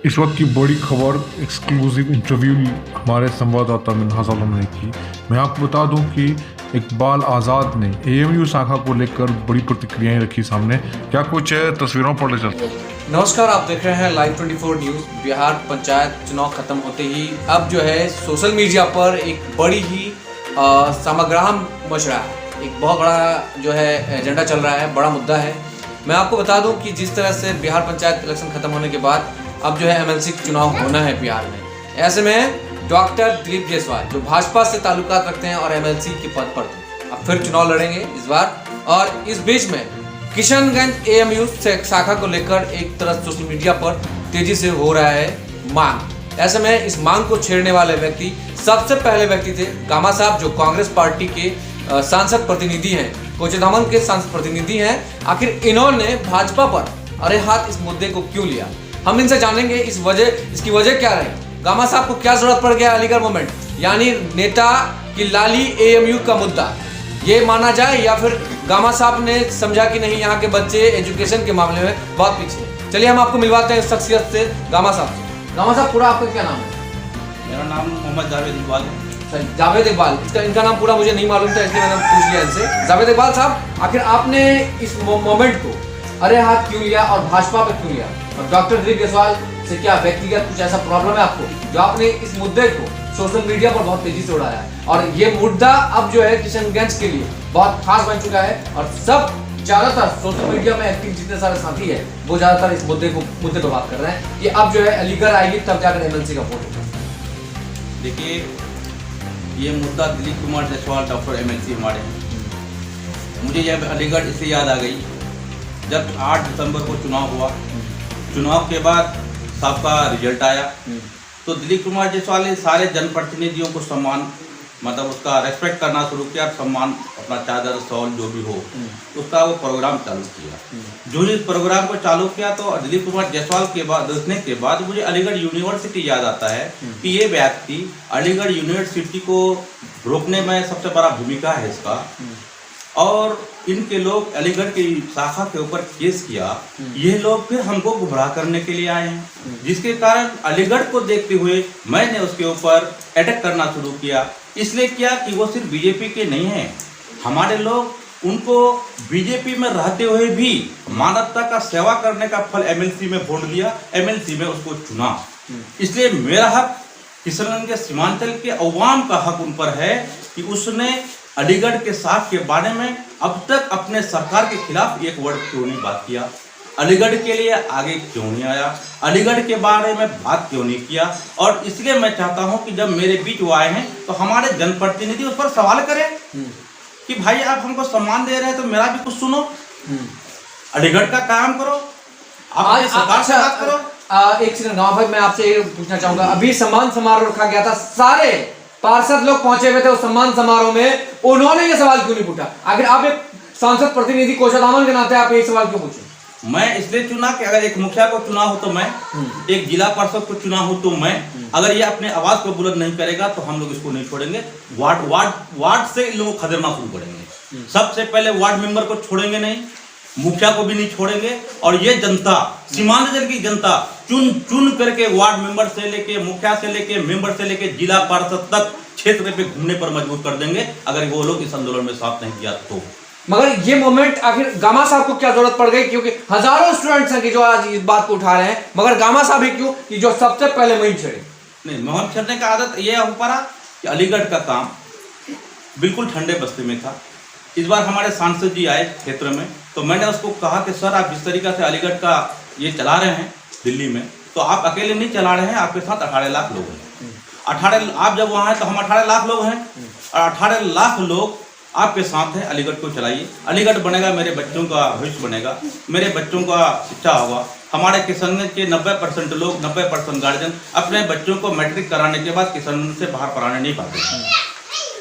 इस वक्त की बड़ी खबर, एक्सक्लूसिव इंटरव्यू हमारे संवाददाता मिन्हाज आलम ने की। मैं आपको बता दूं कि इकबाल आज़ाद ने एएमयू शाखा को लेकर बड़ी प्रतिक्रियाएं रखी सामने। क्या कुछ तस्वीरों पर ले चलते हैं। नमस्कार, आप देख रहे हैं लाइव 24 न्यूज़। बिहार पंचायत चुनाव खत्म होते ही अब जो है सोशल मीडिया पर एक बड़ी ही समग्राम मच रहा है। एक बहुत बड़ा जो है एजेंडा चल रहा है, बड़ा मुद्दा है। मैं आपको बता दूं कि जिस तरह से बिहार पंचायत इलेक्शन खत्म होने के बाद अब जो है एमएलसी चुनाव होना है बिहार में, ऐसे में डॉक्टर दिलीप जायसवाल जो भाजपा से ताल्लुकात रखते हैं और एमएलसी के पद पर थे, अब फिर चुनाव लड़ेंगे इस बार। और इस बीच में किशनगंज एएमयू शाखा को लेकर एक तरह सोशल मीडिया पर तेजी से हो रहा है मांग। ऐसे में इस मांग को छेड़ने वाले व्यक्ति सबसे पहले व्यक्ति थे गामा साहब, जो कांग्रेस पार्टी के सांसद प्रतिनिधि हैं, कोचेधामन के सांसद प्रतिनिधि हैं। आखिर इन्होंने भाजपा पर अरे हाथ इस मुद्दे को क्यों लिया, हम इनसे जानेंगे। इसकी वजह क्या रही, गामा साहब को क्या जरूरत पड़ गया अलीगढ़ मूवमेंट, यानी नेता की लाली एएमयू का मुद्दा ये माना जाए, या फिर गामा साहब ने समझा कि नहीं यहाँ के बच्चे एजुकेशन के मामले में बहुत पीछे हैं। चलिए हम आपको मिलवाते हैं इस शख्सियत से, गामा साहब से। गामा साहब, पूरा आपका क्या नाम है? मेरा नाम मोहम्मद जावेद इकबाल है। जावेद इकबाल, इनका नाम पूरा मुझे नहीं मालूम था, इसलिए मैंने पूछ लिया इनसे। जावेद इकबाल साहब, आखिर आपने इस मोमेंट को अरे हाथ क्यों लिया और भाजपा पे क्यों लिया, और डॉक्टर दिलीप जायसवाल से क्या व्यक्तिगत कुछ ऐसा प्रॉब्लम है आपको जो आपने इस मुद्दे को सोशल मीडिया पर बहुत तेजी से उड़ाया है, और ये मुद्दा अब जो है किशनगंज के लिए बहुत खास बन चुका है, और सब ज्यादातर सोशल मीडिया में एक्टिव जितने सारे साथी है वो ज्यादातर इस मुद्दे पर बात कर रहे हैं कि अब जो है अलीगढ़ आएगी तब जाकर एमएलसी का वोट होगा। देखिए, ये मुद्दा दिलीप कुमार जायसवाल डॉक्टर एमएलसी हमारे हैं। मुझे यह अलीगढ़ इसलिए याद आ गई, जब 8 दिसंबर को चुनाव हुआ, चुनाव के बाद सबका रिजल्ट आया, तो दिलीप कुमार जायसवाल ने सारे जनप्रतिनिधियों को सम्मान, मतलब उसका रेस्पेक्ट करना शुरू किया, सम्मान, अपना चादर शॉल जो भी हो उसका वो प्रोग्राम चालू किया। जो इस प्रोग्राम को चालू किया तो दिलीप कुमार जायसवाल के बाद देखने के बाद मुझे अलीगढ़ यूनिवर्सिटी याद आता है कि ये व्यक्ति अलीगढ़ यूनिवर्सिटी को रोकने में सबसे बड़ा भूमिका है इसका, और इनके लोग अलीगढ़ की शाखा के ऊपर केस किया। ये लोग फिर हमको गुमराह करने के लिए आए हैं, जिसके कारण अलीगढ़ को देखते हुए मैंने उसके ऊपर अटैक करना शुरू किया। इसलिए किया कि वो सिर्फ बीजेपी के नहीं हैं, हमारे लोग उनको बीजेपी में रहते हुए भी मानवता का सेवा करने का फल एमएलसी में वोट दिया, एमएलसी में उसको चुना। इसलिए मेरा हक, किशनगंज के सीमांचल के अवाम का हक उन पर है कि उसने अलीगढ़ के साथ के बारे में अब तक अपने सरकार के खिलाफ एक वर्ड क्यों नहीं बात किया, अलीगढ़ के लिए आगे क्यों नहीं आया, अलीगढ़ के बारे में बात क्यों नहीं किया। और इसलिए मैं चाहता हूं कि जब मेरे बीच वो आए हैं तो हमारे जनप्रतिनिधि उस पर सवाल करें कि भाई आप हमको सम्मान दे रहे हैं तो मेरा भी कुछ सुनो, अलीगढ़ का काम करो, आप सरकार से बात करो। एक सेकंड गाँव भाई, मैं आपसे ये पूछना चाहूंगा, अभी सम्मान समारोह रखा गया था, सारे पार्षद लोग पहुंचे हुए थे उस सम्मान समारोह में, उन्होंने ये सवाल क्यों नहीं पूछा? आखिर आप एक सांसद प्रतिनिधि कोचेधामन के नाते आप ये सवाल क्यों पूछे? मैं इसलिए चुना कि अगर एक मुखिया को चुना हो तो मैं, एक जिला पार्षद को चुना हो तो मैं, अगर ये अपने आवाज को बुलंद नहीं करेगा तो हम लोग इसको नहीं छोड़ेंगे। वार्ड से इन लोगों को खदेड़ना शुरू करेंगे। सबसे पहले वार्ड मेंबर को छोड़ेंगे नहीं, मुखिया को भी नहीं छोड़ेंगे, और ये जनता, सीमांचल की जनता चुन करके वार्ड मेंबर से लेके, मुखिया से लेके, मेंबर से लेके जिला पार्षद तक क्षेत्र पे घूमने पर मजबूर कर देंगे अगर वो लोग इस आंदोलन में साथ नहीं दिया तो। मगर ये मोमेंट आखिर गामा साहब को क्या जरूरत पड़ गई, क्योंकि हजारों स्टूडेंट्स हैं कि जो आज इस बात को उठा रहे हैं, मगर गामा साहब ही क्यों कि जो सबसे पहले वही छेड़े? नहीं, मोहन छेड़ने का आदत ये हो पड़ा कि अलीगढ़ का काम बिल्कुल ठंडे बस्ते में था। इस बार हमारे सांसद जी आए क्षेत्र में, तो मैंने उसको कहा कि सर आप जिस तरीका से अलीगढ़ का ये चला रहे हैं दिल्ली में, तो आप अकेले नहीं चला रहे हैं, आपके साथ 18 लाख लोग हैं। 18 आप जब वहाँ हैं तो हम 18 लाख लोग हैं, और 18 लाख लोग आपके साथ हैं। अलीगढ़ को चलाइए, अलीगढ़ बनेगा, मेरे बच्चों का भविष्य बनेगा, मेरे बच्चों का शिक्षा होगा। हमारे किशनगंज के 90% लोग, 90% गार्जियन अपने बच्चों को मैट्रिक कराने के बाद किशनगंज से बाहर पढ़ाने नहीं पाते।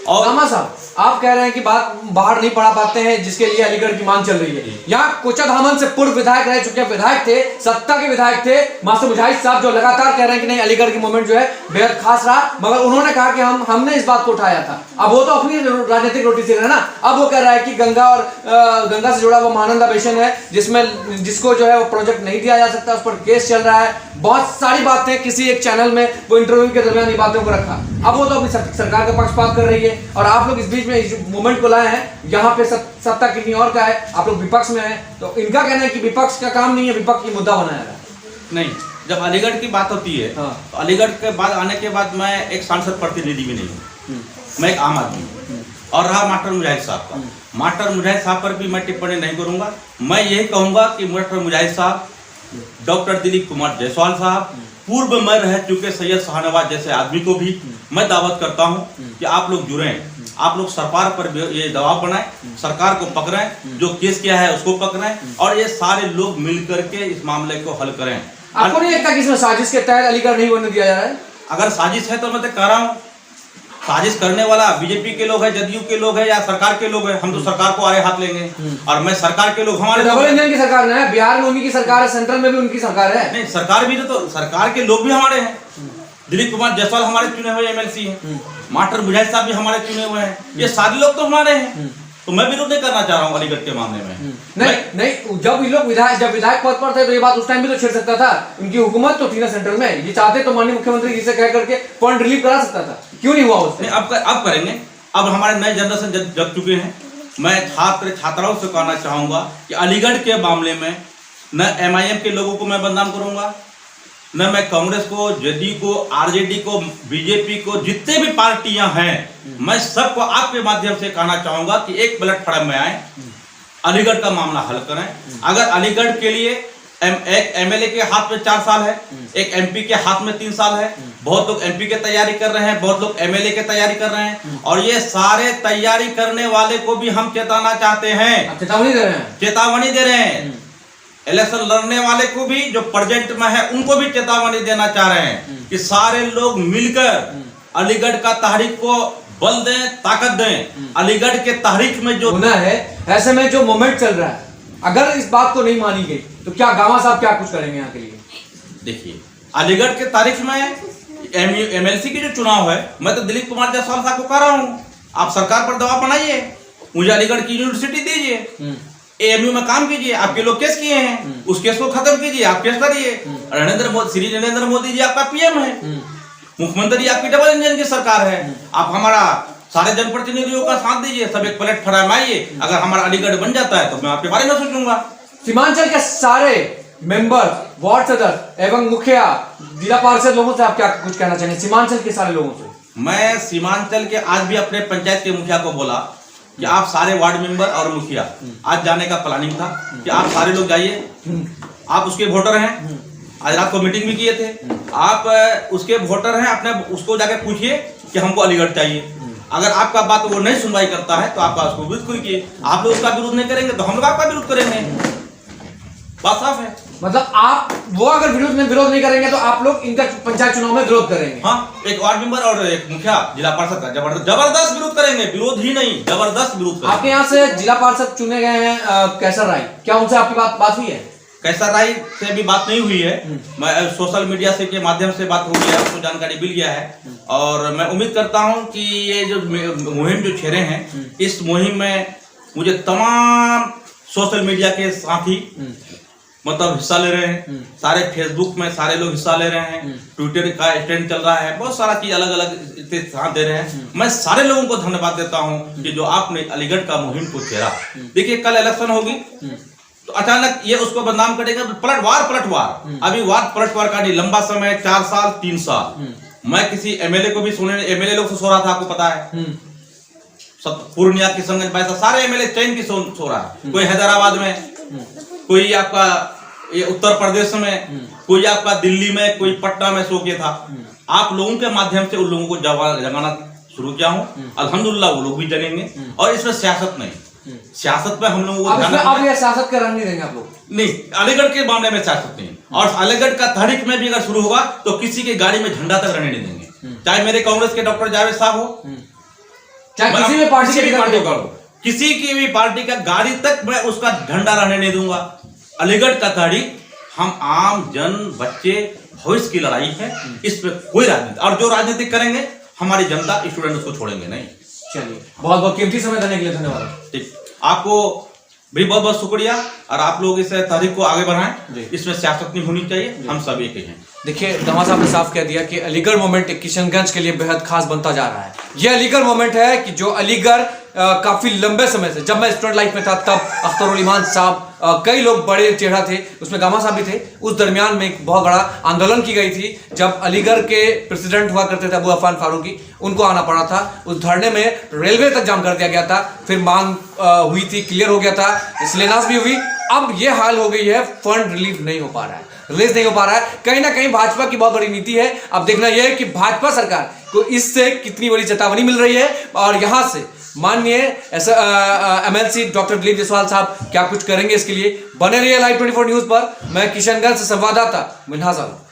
और गामा साहब, आप कह रहे हैं कि बात बाहर नहीं पढ़ा पाते हैं, जिसके लिए अलीगढ़ की मांग चल रही है। यहाँ कोचाधामन से पूर्व विधायक रह चुके विधायक थे, सत्ता के विधायक थे मासूम मुजाहिद साहब, जो लगातार कह रहे हैं कि नहीं अलीगढ़ की मूवमेंट जो है बेहद खास रहा, मगर उन्होंने कहा कि हमने इस बात को उठाया था। अब वो तो अपनी राजनीतिक रोटी से रहे ना, अब वो कह रहा है कि गंगा से जुड़ा वो महानंदा बेसिन है जिसको जो है वो प्रोजेक्ट नहीं दिया जा सकता, उस पर केस चल रहा है। बहुत सारी बातें किसी एक चैनल में वो इंटरव्यू के दरमियान बातों को रखा। अब वो तो अपनी सरकार का पक्षपात कर रही है और आप लोग इस बीच में इस मूवमेंट को लाए हैं। यहाँ पे सत्ता कितनी और का है, आप लोग विपक्ष में हैं, तो इनका कहना है कि विपक्ष का काम नहीं है विपक्ष की मुद्दा बनाया है। नहीं, जब अलीगढ़ की बात होती है तो अलीगढ़ के बाद आने के बाद मैं एक सांसद प्रतिनिधि भी नहीं हूँ, मैं एक आम आदमी हूँ। और रहा मास्टर मुजाहिद साहब का, मास्टर मुजाहिद साहब पर भी मैं टिप्पणी नहीं करूंगा। मैं यही कहूंगा कि मास्टर मुजाहिद साहब, डॉक्टर दिलीप कुमार जायसवाल साहब, पूर्व में रह चुके सैयद शाहनवाज जैसे आदमी को भी मैं दावत करता हूं कि आप लोग जुड़ें, आप लोग सरकार पर ये दबाव बनाएं, सरकार को पकड़ें, जो केस किया है उसको पकड़ें और ये सारे लोग मिलकर के इस मामले को हल करें। आपको नहीं लगता कि इसमें साजिश के तहत अलीगढ़ नहीं बनने दिया जा रहा है? अगर साजिश है तो मैं तो कह रहा हूँ, साजिश करने वाला बीजेपी के लोग हैं, जदयू के लोग हैं या सरकार के लोग हैं, हम तो सरकार को आड़े हाथ लेंगे। और मैं सरकार के लोग हमारे डबल इंजन की सरकार है, बिहार में उन्हीं की सरकार है, सेंट्रल में भी उनकी सरकार है। नहीं, सरकार भी तो सरकार के लोग भी हमारे हैं। दिलीप कुमार जायसवाल हमारे चुने हुए एमएलसी हैं, मास्टर मुजाहिद साहब भी हमारे चुने हुए हैं, ये सारे लोग तो हमारे हैं। तो मैं विरोध नहीं करना चाह रहा हूँ अलीगढ़ के मामले में। नहीं, जब ये लोग विधायक पद पर थे तो ये बात उस टाइम भी तो छिड़ सकता था। उनकी हुकूमत तो थी ना सेंट्रल में, ये चाहते तो माननीय मुख्यमंत्री जी से कह करके पॉइंट रिलीव करा सकता था, क्यों नहीं हुआ उससे? अब करेंगे। अब हमारे नए जनरेशन जग चुके हैं। मैं छात्राओं से कहना चाहूंगा कि अलीगढ़ के मामले में न MIM के लोगों को मैं बदनाम करूंगा, न मैं कांग्रेस को, जदयू को, आरजेडी को, बीजेपी को, जितने भी पार्टियां हैं, मैं सबको आपके माध्यम से कहना चाहूंगा कि एक प्लेटफॉर्म में आए, अलीगढ़ का मामला हल करें। अगर अलीगढ़ के लिए एक MLA के हाथ में 4 साल है, एक MP के हाथ में 3 साल है, बहुत लोग MP की तैयारी कर रहे हैं, बहुत लोग MLA की तैयारी कर रहे हैं, और ये सारे तैयारी करने वाले को भी हम चेताना चाहते हैं, चेतावनी दे रहे हैं। इलेक्शन लड़ने वाले को भी, जो प्रेजेंट में है, उनको भी चेतावनी देना चाह रहे हैं कि सारे लोग मिलकर अलीगढ़ का तहरीक को बल दें, ताकत दें। अलीगढ़ के तहरीक में जो होना है, ऐसे में जो मोमेंट चल रहा है, अगर इस बात को नहीं मानी गई तो क्या गामा साहब क्या कुछ करेंगे यहाँ के लिए? देखिए, अलीगढ़ के तारीख में MLC की जो चुनाव है, मैं तो दिलीप कुमार जायसवाल साहब को कह रहा हूँ, आप सरकार पर दबाव बनाइए, मुझे अलीगढ़ की यूनिवर्सिटी दीजिए, AMU में काम कीजिए। आपके लोग केस किए हैं, उस केस को खत्म कीजिए, आप केस करिए। श्री नरेंद्र मोदी जी आपका PM है, मुख्यमंत्री आपकी डबल इंजन की सरकार है, आप हमारा सारे जनप्रतिनिधियों का साथ दीजिए, सब एक प्लेटफॉर्म आइए। अगर हमारा अलीगढ़ बन जाता है तो मैं आपके बारे में सोचूंगा। सीमांचल के सारे मेंबर, वार्ड सदस्य एवं मुखिया, जिला पार्षद लोगों से आप क्या कुछ कहना चाहेंगे? सीमांचल के सारे लोगों से मैं सीमांचल के आज भी अपने पंचायत के मुखिया को बोला कि आप सारे वार्ड मेंबर और मुखिया, आज जाने का प्लानिंग था कि आप सारे लोग जाइए, आप उसके वोटर हैं, आज रात को मीटिंग भी किए थे, आप उसके वोटर हैं, अपने उसको जाके पूछिए कि हमको अलीगढ़ चाहिए। अगर आपका बात वो नहीं सुनवाई करता है तो आपका उसको विरोध कीजिए। आप लोग उसका विरोध नहीं करेंगे तो हम लोग आपका विरोध करेंगे, बात साफ है। मतलब आप वो अगर विरोध नहीं करेंगे तो आप लोग इनका पंचायत चुनाव में विरोध करेंगे? हाँ, एक वार्ड मेंबर और एक मुखिया जिला पार्षद का जबरदस्त विरोध करेंगे, विरोध ही नहीं, जबरदस्त विरोध करेंगे। आपके यहाँ से जिला पार्षद चुने गए हैं कैसर राय, क्या उनसे आपकी बात हुई है? कैसर राय से भी बात नहीं हुई है, मैं सोशल मीडिया से के माध्यम से बात हो गया है, उसको जानकारी मिल गया है। और मैं उम्मीद करता हूं कि ये जो मुहिम जो छेड़े हैं, इस मुहिम में मुझे तमाम सोशल मीडिया के साथी मतलब हिस्सा ले रहे हैं, सारे फेसबुक में सारे लोग हिस्सा ले रहे हैं, ट्विटर का स्टैंड चल रहा है, बहुत सारा चीज अलग अलग साथ दे रहे हैं। मैं सारे लोगों को धन्यवाद देता हूं कि जो आपने अलीगढ़ का मुहिम को छेड़ा। देखिए, कल इलेक्शन होगी तो अचानक ये उसको बदनाम करेगा, पलटवार अभी वाद पलटवार का नहीं, लंबा समय 4 साल 3 साल मैं किसी MLA को भी MLA लोग से सो रहा था, आपको पता है, सब पूर्णिया किशनगंज पैसा सारे MLA चैन की सो रहा है, कोई हैदराबाद में, कोई आपका ये उत्तर प्रदेश में, कोई आपका दिल्ली में, कोई पटना में सो के था। आप लोगों के माध्यम से उन लोगों को जगाना शुरू किया हूँ, अल्हम्दुलिल्लाह वो लोग भी जगेंगे। और इसमें सियासत नहीं, सियासत पे हम लोगों को अब ये सियासत का रंग नहीं देंगे आप लोग? नहीं, अलीगढ़ के मामले में सियासत नहीं, और अलीगढ़ का तहरीक में भी अगर शुरू होगा तो किसी के गाड़ी में झंडा तक रहने नहीं देंगे, चाहे मेरे कांग्रेस के डॉक्टर जावेद साहब हो, चाहे मैं किसी भी पार्टी किसी के भी टिकट पार्टी को का हो, किसी की भी पार्टी का गाड़ी तक मैं उसका झंडा रहने नहीं दूंगा। अलीगढ़ का गाड़ी हम आम जन बच्चे भविष्य की लड़ाई है, इस पे कोई राजनीति, और जो राजनीति करेंगे हमारी जनता स्टूडेंट उसको छोड़ेंगे नहीं। चलिए, बहुत बहुत कीमती समय देने के लिए धन्यवाद। ठीक, आपको भी बहुत बहुत शुक्रिया, और आप लोग इस तहरीक को आगे बढ़ाएं। इसमें सियासत नहीं होनी चाहिए, हम सब एक ही हैं। देखिए, दमा साहब ने साफ कह दिया कि अलीगढ़ मोमेंट किशनगंज के लिए बेहद खास बनता जा रहा है। यह अलीगढ़ मोमेंट है कि जो अलीगढ़ काफी लंबे समय से, जब मैं स्टूडेंट लाइफ में था तब अख्तरुल ईमान साहब, कई लोग बड़े चेहरा थे, उसमें गामा साहब भी थे। उस दरमियान में एक बहुत बड़ा आंदोलन की गई थी, जब अलीगढ़ के प्रेसिडेंट हुआ करते थे अबू अफान फारूकी, उनको आना पड़ा था। उस धरने में रेलवे तक जाम कर दिया गया था, फिर मांग हुई थी, क्लियर हो गया था, शिलान्यास भी हुई। अब ये हाल हो गई है, फंड रिलीफ नहीं हो पा रहा है, रिलीज नहीं हो पा रहा है। कहीं ना कहीं भाजपा की बहुत बड़ी नीति है। अब देखना यह है कि भाजपा सरकार को इससे कितनी बड़ी चेतावनी मिल रही है, और यहां से माननीय एमएलसी डॉक्टर दिलीप जायसवाल साहब क्या कुछ करेंगे इसके लिए। बने रहिए लाइव 24 न्यूज पर। मैं किशनगंज से संवाददाता मिन्हाज आलम।